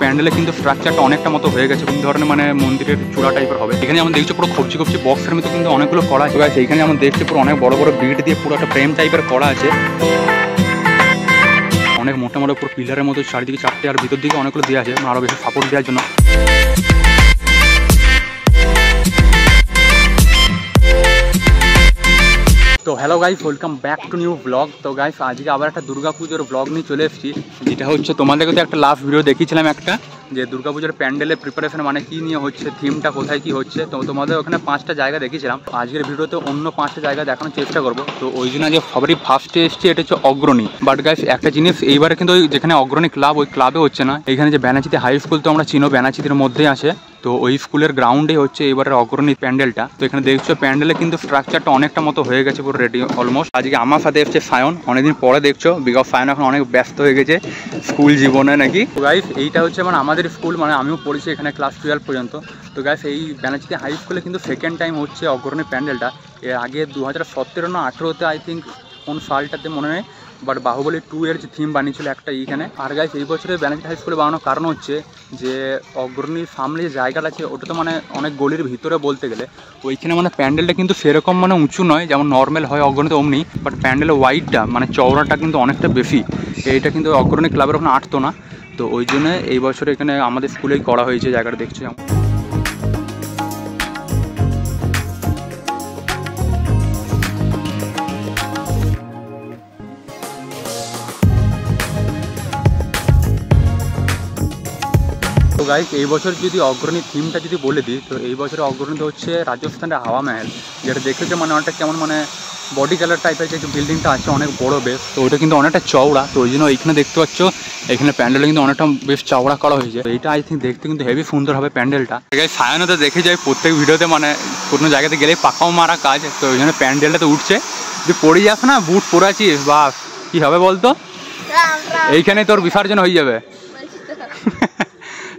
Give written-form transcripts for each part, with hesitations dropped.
প্যান্ডেলে কিন্তু স্ট্রাকচারটা অনেকটা মতো হয়ে গেছে, কোন ধরনের মানে মন্দিরের চূড়া টাইপের হবে। এখানে যেমন দেখছো পুরো খবজি খবজি বক্সের মতো কিন্তু অনেকগুলো করা আছে। এইখানে যেমন দেখছো পুরো অনেক বড় বড় বিট দিয়ে পুরো একটা ফ্রেম টাইপের করা আছে, অনেক মোটা মোটা পুরো পিলারের মতো চারিদিকে চারটে, আর ভিতর দিকে অনেকগুলো দেওয়া আছে আরো বেশি সাপোর্ট দেওয়ার জন্য। তো hello guys, welcome back to new blog. তো গাইস আজকে আবার একটা দুর্গাপুজোর ব্লগ নিয়ে চলে এসেছি, যেটা হচ্ছে তোমাদেরকে তো একটা লাস্ট ভিডিও দেখিয়েছিলাম একটা, যে দুর্গাপুজোর প্যান্ডেলের প্রিপারেশন মানে কী নিয়ে হচ্ছে, থিমটা কোথায় কী হচ্ছে। তো তোমাদের ওখানে 5টা জায়গা দেখিয়েছিলাম, আজকের ভিডিওতে অন্য 5টা জায়গা দেখানোর চেষ্টা করবো। তো ওই জন্য যে সবারই ফার্স্টে এসছে এটা হচ্ছে অগ্রণী। বাট গাইস একটা জিনিস, এইবারে কিন্তু ওই যেখানে অগ্রণী ক্লাব, ওই ক্লাবে হচ্ছে না। এখানে যে ব্যানাচিতে হাই স্কুল তো আমরা চিনো, ব্যানাচিতের মধ্যেই আছে, তো ওই স্কুলের গ্রাউন্ডে হচ্ছে এবারের অগ্রণী প্যান্ডেলটা। তো এখানে দেখছো প্যান্ডেলে কিন্তু স্ট্রাকচারটা অনেকটা মতো হয়ে গেছে, পুরো রেডি অলমোস্ট। আজকে আমার সাথে এসছে সায়ন, অনেকদিন পরে দেখছো, বিকজ সায়ন এখন অনেক ব্যস্ত হয়ে গেছে স্কুল জীবনে নাকি। তো গাইস এইটা হচ্ছে মানে আমাদের স্কুল, মানে আমিও পড়েছি এখানে ক্লাস 12 পর্যন্ত। তো গাইস এই ব্যানাচিতে হাই স্কুলে কিন্তু সেকেন্ড টাইম হচ্ছে অগ্রণী প্যান্ডেলটা। এর আগে 2017 না 18তে আই থিঙ্ক, কোন সালটাতে মনে নেই, বাট বাহুবলী 2 এর যে থিম বানিয়েছিল একটা এইখানে। আর গাইস এই বছরে ব্যানাচি হাই স্কুলে বানানোর কারণ হচ্ছে যে অগ্রণীর সামনে যে জায়গাটা আছে ওটা তো মানে অনেক গলির ভিতরে বলতে গেলে, ওইখানে মানে প্যান্ডেলটা কিন্তু সেরকম মানে উঁচু নয় যেমন নর্মাল হয় অগ্রণীতে অমনি, বাট প্যান্ডেলের ওয়াইডটা মানে চওড়াটা কিন্তু অনেকটা বেশি। এইটা কিন্তু অগ্রণী ক্লাবের ওখানে আটতো না, তো ওই জন্য এই বছর এখানে আমাদের স্কুলেই করা হয়েছে জায়গাটা দেখছি। তো গাইস এই বছর যদি অগ্রণী থিমটা যদি বলে দিই, তো এই বছরের অগ্রণীতে হচ্ছে রাজস্থানের হাওয়া মহল, যেটা দেখেছে মানে অনেকটা কেমন মানে বডি কালার টাইপের যে বিল্ডিংটা আছে অনেক বড় বেশ, তো ওইটা কিন্তু অনেকটা চওড়া। তো ওই জন্য এইখানে দেখতে পাচ্ছ এখানে প্যান্ডেলটা কিন্তু অনেকটা বেশ চওড়া করা হয়েছে। তো এইটা আই থিঙ্ক দেখতে কিন্তু হেভি সুন্দর হবে প্যান্ডেলটা। সায়নও তো দেখে যায় প্রত্যেক ভিডিওতে, মানে কোনো জায়গাতে গেলেই পাকাও মারা কাজ। তো ওই জন্য প্যান্ডেলটা তো উঠছে, তুই পড়ে যাস না, বুট পরে আছিস, বা কী হবে বলতো, এইখানে তোর বিসর্জন হয়ে যাবে।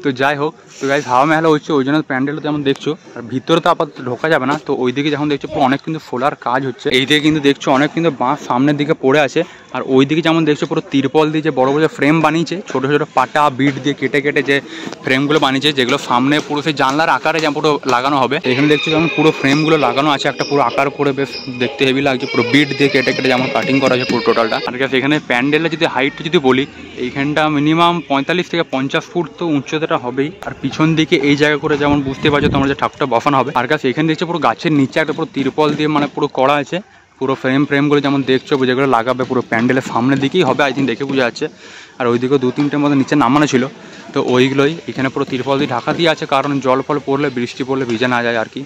তো যাই হোক, তো গাইস হাওয়া মহল হচ্ছে ওই জন্য প্যান্ডেলটা যেমন দেখছো, আর ভিতরে তো আপাতত ঢোকা যাবে না। তো ওই দিকে যখন দেখছো পুরো অনেক কিন্তু ফোলার কাজ হচ্ছে, এই দিকে কিন্তু দেখছো অনেক কিন্তু বাঁশ সামনের দিকে পড়ে আছে। আর ওই দিকে যেমন দেখছো পুরো তিরপল দিয়ে যে বড় বড় ফ্রেম বানিয়েছে, ছোটো ছোটো পাটা বিট দিয়ে কেটে কেটে যে ফ্রেমগুলো বানিয়েছে, যেগুলো সামনে পুরো সেই জানলার আকারে যেমন পুরো লাগানো হবে। এখানে দেখছো যেমন পুরো ফ্রেমগুলো লাগানো আছে একটা পুরো আকার করে, বেশ দেখতে হেভি লাগছে, পুরো বিট দিয়ে কেটে কেটে যেমন কাটিং করা আছে পুরো টোটালটা। আর এখানে প্যান্ডেলের যদি হাইটটা যদি বলি, এইখানটা মিনিমাম 45 থেকে 50 ফুট তো উচ্চতাটা হবেই। আর পিছন দিকে এই জায়গা করে যেমন বুঝতে পারছো তোমরা যে ঠাকুরটা বসানো হবে। আর গাছ এখানে দেখছো পুরো গাছের নিচে একটা পুরো তিরপল দিয়ে মানে পুরো করা আছে, পুরো ফ্রেমগুলো যেমন দেখছো যেগুলো লাগাবে পুরো প্যান্ডেলের সামনের দিকেই হবে আই থিঙ্ক, দেখে বোঝা যাচ্ছে। আর ওইদিকে 2-3টের মতো নিচে নামানো ছিল, তো ওইগুলোই এখানে পুরো তিরপল দিয়ে ঢাকা দিয়ে আছে, কারণ জল ফল পড়লে বৃষ্টি পড়লে ভিজে না যায় আর কি।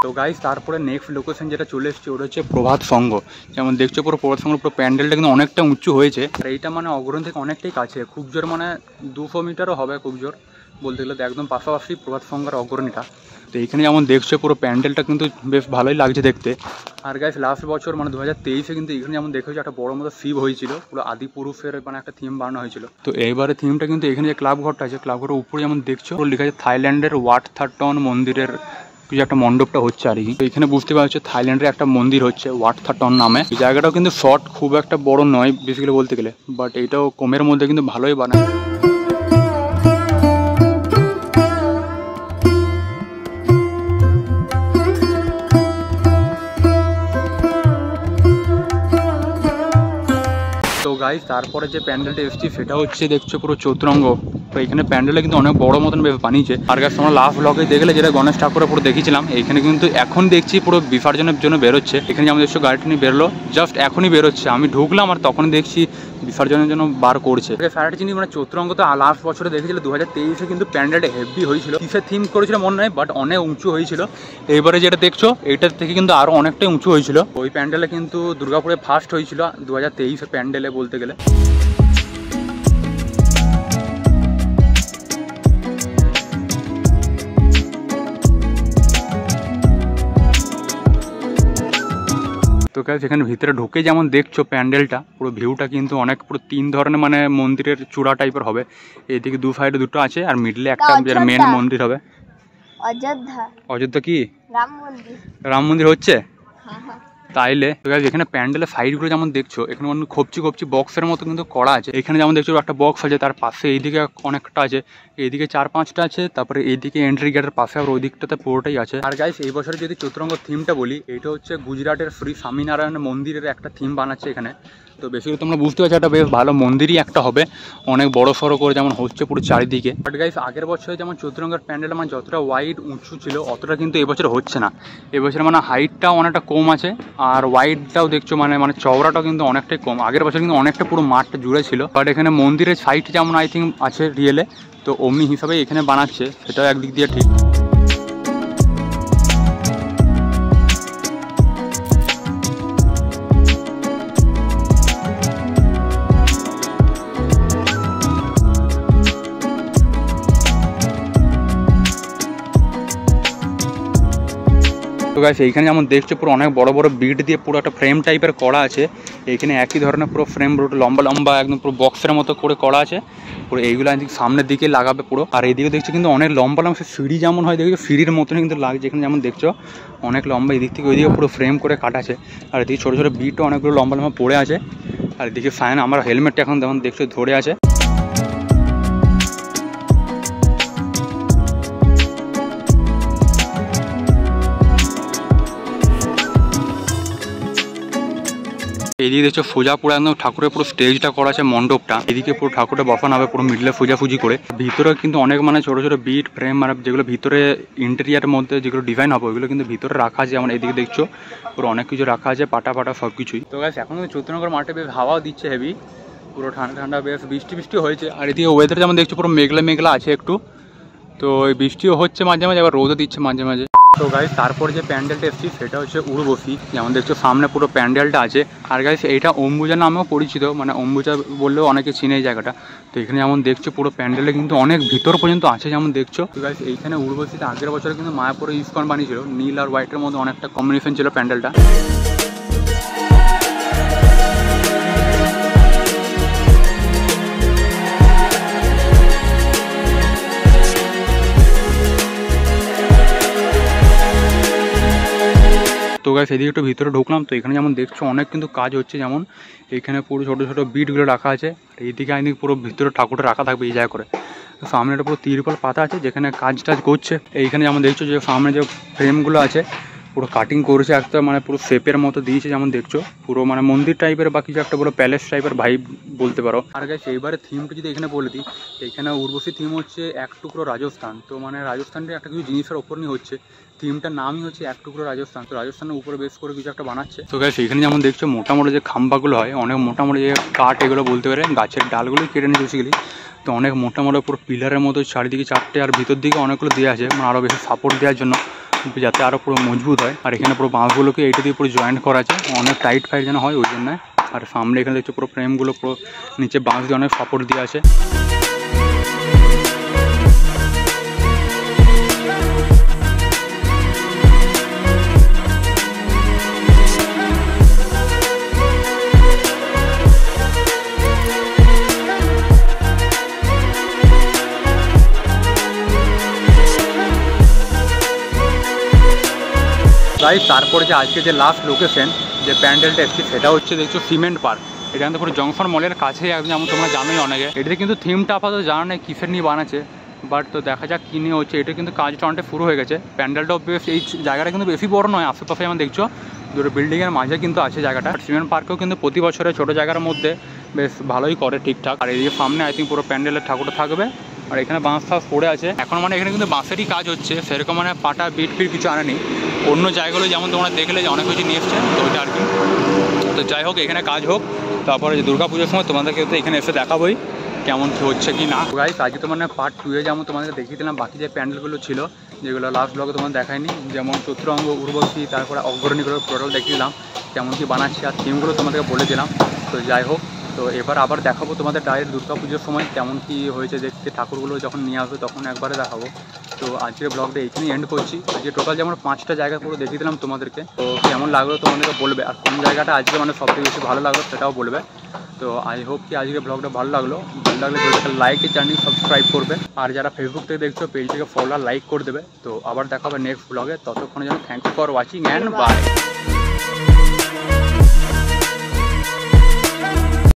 তো গাইস তারপরে নেক্সট লোকেশন যেটা চলে এসেছে ওটা হচ্ছে প্রভাত সংঘ। যেমন দেখছো পুরো প্রভাত সংঘ পুরো প্যান্ডেলটা কিন্তু অনেকটা উঁচু হয়েছে, আর এইটা মানে অগ্রণী থেকে অনেকটাই কাছে, খুব জোর মানে 200 মিটারও হবে খুব জোর বলতে গেলে, তো একদম পাশাপাশি প্রভাত সংঘের অগ্রণীটা। তো এইখানে যেমন দেখছো পুরো প্যান্ডেলটা কিন্তু বেশ ভালোই লাগছে দেখতে। আর গাইস লাস্ট বছর মানে 2023-এ কিন্তু এখানে যেমন দেখেছো একটা বড় মতো শিব হয়েছিল, পুরো আদি পুরুষের মানে একটা থিম বানানো হয়েছিল। তো এইবারে থিমটা কিন্তু এখানে যে ক্লাব ঘরটা আছে, ক্লাব ঘরের উপরে যেমন দেখছো লেখা আছে থাইল্যান্ডের ওয়াটথাটন মন্দিরের কিছু একটা মণ্ডপটা হচ্ছে আর কি। তো এখানে বুঝতে পারছো থাইল্যান্ডের একটা মন্দির হচ্ছে ওয়াটথাটন নামে। এই জায়গাটাও কিন্তু শর্ট খুব একটা বড় নয় বেসিক্যালি বলতে গেলে, বাট এইটাও কমের মধ্যে কিন্তু ভালোই বানায়। তো গাইস তারপরে যে প্যান্ডেলটা এসেছি সেটা হচ্ছে দেখছো পুরো চতুরঙ্গ। তো এখানে প্যান্ডেলটা কিন্তু অনেক বড় মতন বানিয়েছে। আর গাছ তোমরা লাস্ট ব্লগে দেখলে যেটা গণেশ ঠাকুরের পুরো দেখিয়েছিলাম, এখানে কিন্তু এখন দেখছি পুরো বিসর্জনের জন্য বেরোচ্ছে। এখানে যেমন দেখছো গাড়িটা নিয়ে বেরোলো, জাস্ট এখনই বেরোচ্ছে, আমি ঢুকলাম আর তখন দেখছি বিসর্জনের জন্য বার করছে। ফ্যারাটা চিনি মানে চতুরঙ্গ তো লাস্ট বছরে দেখেছিল 2023-এ কিন্তু প্যান্ডেলটা হেভি হয়েছিল, কিসের থিম করেছিল মনে নয়, বাট অনেক উঁচু হয়েছিল। এবারে যেটা দেখছো এটার থেকে কিন্তু আরো অনেকটাই উঁচু হয়েছিল। ওই প্যান্ডেলে কিন্তু দুর্গাপুরে ফার্স্ট হয়েছিল 2023-এ প্যান্ডেলে বলতে গেলে। তো গাইস এখানে ভিতরে ঢুকে যেমন দেখছো প্যান্ডেলটা পুরো ভিউটা কিন্তু অনেক পুরো 3 ধরনের মানে মন্দিরের চূড়া টাইপের হবে। এইদিকে 2 সাইডে 2টো আছে, আর মিডলে একটা মেন মন্দির হবে। অযোধ্যা কি রাম মন্দির হচ্ছে? তাইলে এখানে প্যান্ডেলের সাইডগুলো যেমন দেখছো এখানে খোপচি খোপচি বক্সের মতো কিন্তু করা আছে। এখানে যেমন দেখছো একটা বক্স আছে, তার পাশে এইদিকে অনেকটা আছে, এইদিকে 4-5টা আছে, তারপরে এইদিকে এন্ট্রি গেটের পাশে আর ওই দিকটাতে পুরোটাই আছে। আর গাইস এই বছর যদি চতুরঙ্গ থিমটা বলি, এটা হচ্ছে গুজরাটের শ্রী স্বামীনারায়ণ মন্দিরের একটা থিম বানাচ্ছে এখানে। তো বেসিক্যালি তোমরা বুঝতে পারছো একটা বেশ ভালো মন্দিরই একটা হবে, অনেক বড় সড়ো করে যেমন হচ্ছে পুরো চারিদিকে। বাট গাইস আগের বছরে যেমন চতুরঙ্গের প্যান্ডেল মানে যতটা ওয়াইড উঁচু ছিল অতটা কিন্তু এবছর হচ্ছে না। এবছর মানে হাইটটাও অনেকটা কম আছে, আর ওয়াইডটাও দেখছো মানে চওড়াটাও কিন্তু অনেকটাই কম। আগের বছর কিন্তু অনেকটা পুরো মাঠটা জুড়ে ছিল, বাট এখানে মন্দিরের সাইড যেমন আই থিঙ্ক আছে রিয়েলে, তো অমনি হিসাবে এখানে বানাচ্ছে, সেটাও একদিক দিয়ে ঠিক। তো গাইস এইখানে যেমন দেখছো পুরো অনেক বড় বড় বিট দিয়ে পুরো একটা ফ্রেম টাইপের করা আছে। এইখানে একই ধরনের পুরো ফ্রেম পুরো লম্বা লম্বা একদম পুরো বক্সের মতো করে করা আছে পুরো। এইগুলো সামনের দিকে লাগাবে পুরো। আর এইদিকে দেখছো কিন্তু অনেক লম্বা লম্বা সিঁড়ি যেমন হয় দেখছো, সিঁড়ির মতনই কিন্তু লাগছে এখানে যেমন দেখছো অনেক লম্বা। এদিক থেকে ওইদিকে পুরো ফ্রেম করে কাটা আছে। আর এদিকে ছোটো ছোটো বিটও অনেকগুলো লম্বা লম্বা পড়ে আছে। আর এদিকে ফ্যান, আমার হেলমেটটা এখন যেমন দেখছো ধরে আছে। এদিকে দেখছো সোজা পুরো একদম ঠাকুরের পুরো স্টেজটা করা আছে, মণ্ডপটা এদিকে পুরো ঠাকুরটা বসানো হবে পুরো মিডলে ফুজাফুজি করে। ভিতরে কিন্তু অনেক ছোটো ছোটো বিট ফ্রেম যেগুলো ভিতরে ইন্টেরিয়ারের মধ্যে যেগুলো ডিজাইন হবে ওইগুলো কিন্তু ভিতরে রাখা আছে। যেমন এদিকে দেখছো পুরো অনেক কিছু রাখা আছে, পাটা পাটা সব কিছুই। তো গাইস এখন কিন্তু চৈতন্যনগর মাঠে বেশ হাওয়াও দিচ্ছে হেভি, পুরো ঠান্ডা ঠান্ডা বেশ বৃষ্টি বৃষ্টি হয়েছে। আর এদিকে ওয়েদার যেমন দেখছো পুরো মেঘলা মেঘলা আছে একটু, তো এই বৃষ্টিও হচ্ছে মাঝে মাঝে, আবার রোদও দিচ্ছে মাঝে মাঝে। তো গাইস তারপর যে প্যান্ডেলটা এসেছি সেটা হচ্ছে উর্বশী, যেমন দেখছো সামনে পুরো প্যান্ডেলটা আছে। আর গাইস এইটা অম্বুজা নামেও পরিচিত, মানে অম্বুজা বললেও অনেকে চিনে এই জায়গাটা। তো এখানে যেমন দেখছো পুরো প্যান্ডেলটা কিন্তু অনেক ভিতর পর্যন্ত আছে যেমন দেখছো। তো গাইস এইখানে উর্বশীতে আগের বছরে কিন্তু মায়াপুরে ইস্কন বানিয়েছিল, নীল আর হোয়াইটের মধ্যে অনেকটা কম্বিনেশন ছিল প্যান্ডেলটা। তো গাইস এদিকে একটু ভিতরে ঢুকলাম, তো এখানে যেমন দেখছো অনেক কিন্তু কাজ হচ্ছে। যেমন এখানে পুরো ছোটো ছোটো বিটগুলো রাখা আছে, আর এইদিকে আইনি পুরো ভিতরে ঠাকুরটা রাখা থাকবে এই জায়গা করে। তো সামনে একটা পুরো তিরপল পাতা আছে যেখানে কাজ টাজ করছে। এইখানে যেমন দেখছো যে সামনে যে ফ্রেমগুলো আছে পুরো কাটিং করেছে একটা পুরো শেপের মতো দিয়েছে যেমন দেখছো, পুরো মন্দির টাইপের বা কিছু একটা পুরো প্যালেস টাইপের ভাইব বলতে পারো। আর গাইস এইবারে থিমটা যদি এখানে বলে দিই, এখানে উর্বশী থিম হচ্ছে এক টুকরো রাজস্থান। তো রাজস্থানের একটা কিছু জিনিসের ওপর নিয়ে হচ্ছে থিমটার নামই হচ্ছে এক টুকরো রাজস্থান। তো রাজস্থানের উপরে বেশ করে কিছু একটা বানাচ্ছে। তো গাইস এখানে যেমন দেখছো মোটামুটি যে খাম্বাগুলো হয় অনেক মোটামুটি যে কাঠ এগুলো বলতে পারে, গাছের ডালগুলোই কেটে নিয়ে বেসিক্যালি। তো অনেক মোটামুটি পুরো পিলারের মতো চারিদিকে চারটে, আর ভিতর দিকে অনেকগুলো দেওয়া আছে আরও বেশি সাপোর্ট দেওয়ার জন্য, যাতে আরও পুরো মজবুত হয়। আর এখানে পুরো বাঁশগুলোকে এইটা দিয়ে পুরো জয়েন্ট করা আছে, অনেক টাইট ফাইট যেন হয় ওই জন্য। আর সামনে এখানে দেখছো পুরো ফ্রেমগুলো পুরো নিচে বাঁশ দিয়ে অনেক সাপোর্ট দেওয়া আছে। গাইস তারপরে যে আজকে যে লাস্ট লোকেশন যে প্যান্ডেলটা এসেছে সেটা হচ্ছে দেখছো সিমেন্ট পার্ক। এটা কিন্তু পুরো জংশন মলের কাছেই একদম, যেমন তোমরা জানোই অনেকে। এটাতে কিন্তু থিমটা আপাতত জানা নেই কিসের নিয়ে বানাচ্ছে, বাট তো দেখা যাক কী নিয়ে হচ্ছে। এটা কিন্তু কাজটা অনেকটা শুরু হয়ে গেছে। প্যান্ডেলটাও বেশ, এই জায়গাটা কিন্তু বেশি বড় নয়, আশেপাশে যেমন দেখছো দুটো বিল্ডিংয়ের মাঝে কিন্তু আছে জায়গাটা। সিমেন্ট পার্কেও কিন্তু প্রতি বছরে ছোটো জায়গার মধ্যে বেশ ভালোই করে ঠিকঠাক। আর এদিকে সামনে আই থিঙ্ক পুরো প্যান্ডেলের ঠাকুরটা থাকবে। আর এখানে বাঁশ টাস পড়ে আছে এখন, এখানে কিন্তু বাঁশেরই কাজ হচ্ছে, সেরকম পাটা বিট ফিট কিছু আনেনি। অন্য জায়গাগুলো যেমন তোমরা দেখলে যে অনেক কিছু নিয়ে এসছে, তো ওইটা আর কি। তো যাই হোক এখানে কাজ হোক, তারপরে যে দুর্গা পুজোর সময় তোমাদেরকে তো এখানে এসে দেখাবোই কেমন কী হচ্ছে কি না। গাইস আজকে তো পার্ট 2-এ যেমন তোমাদেরকে দেখিয়ে দিলাম বাকি যে প্যান্ডেলগুলো ছিল যেগুলো লাস্ট ব্লগে তোমাদের দেখায়নি, যেমন চতুরঙ্গ, উর্বশী, তারপরে অগ্রণীগুলো টোটাল দেখিয়ে দিলাম কেমন কী বানাচ্ছে, আর থিমগুলো তোমাদেরকে বলে দিলাম। তো যাই হোক, তো এবার আবার দেখাবো তোমাদের ডাইরেক্ট দুর্গা পুজোর সময় কেমন কী হয়েছে দেখতে, ঠাকুরগুলো যখন নিয়ে আসবে তখন একবারে দেখাবো। তো আজকের ব্লগটা এইখানেই এন্ড করছি। আজকে টোটাল যেমন 5টা জায়গা পুরো দেখিয়ে দিলাম তোমাদেরকে। তো কেমন লাগলো তোমাদেরকে বলবে, আর কোন জায়গাটা আজকে সবথেকে বেশি ভালো লাগলো সেটাও বলবে। তো আই হোপ কি আজকে ব্লগটা ভালো লাগলে ভিডিওটাকে লাইক, চ্যানেল সাবস্ক্রাইব করবে। আর যারা ফেসবুক থেকে দেখছো পেজটাকে ফলো আর লাইক করে দেবে। তো আবার দেখা হবে নেক্সট ব্লগে, ততক্ষণে যেন thanks for watching and by.